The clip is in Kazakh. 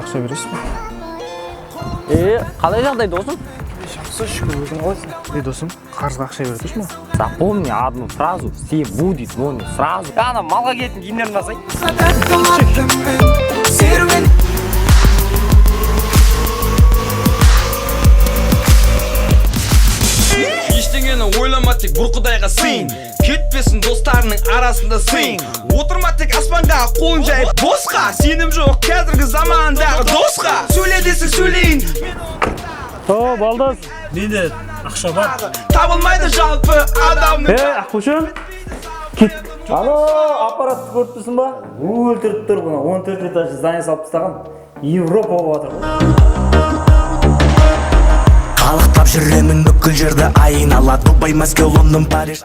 ақша бересіз бе? Қалай жағдай досым? Жақсы, шүкір, өзің қалайсың? Досым, қарызға ақша бере тұрсың ба? Запомни одну фразу, все будет номер сразу. Ана малға келетін киімдерін басай. Ештеңені ойлама, тек бір құдайға сыйын. Кетпесін достарының арасында сыйын. Отырма тек аспанға қолын жайып босқа. Сенім жоқ қазіргі замандағы досқа. Сөйле десең сөйлейін. О, балдас. Дейді, ақша бар. Табылмайды жалпы адамның. Аққошан. Кет. Аппаратты көріп тұрсың ба? Өлтіріп тұр бұны. 14 этажды здание салып тастаған. Европа болып жатыр. Қалықтап жүремін бүкіл жерді айнала. Дубай, Мәскеу, Лондон, Париж.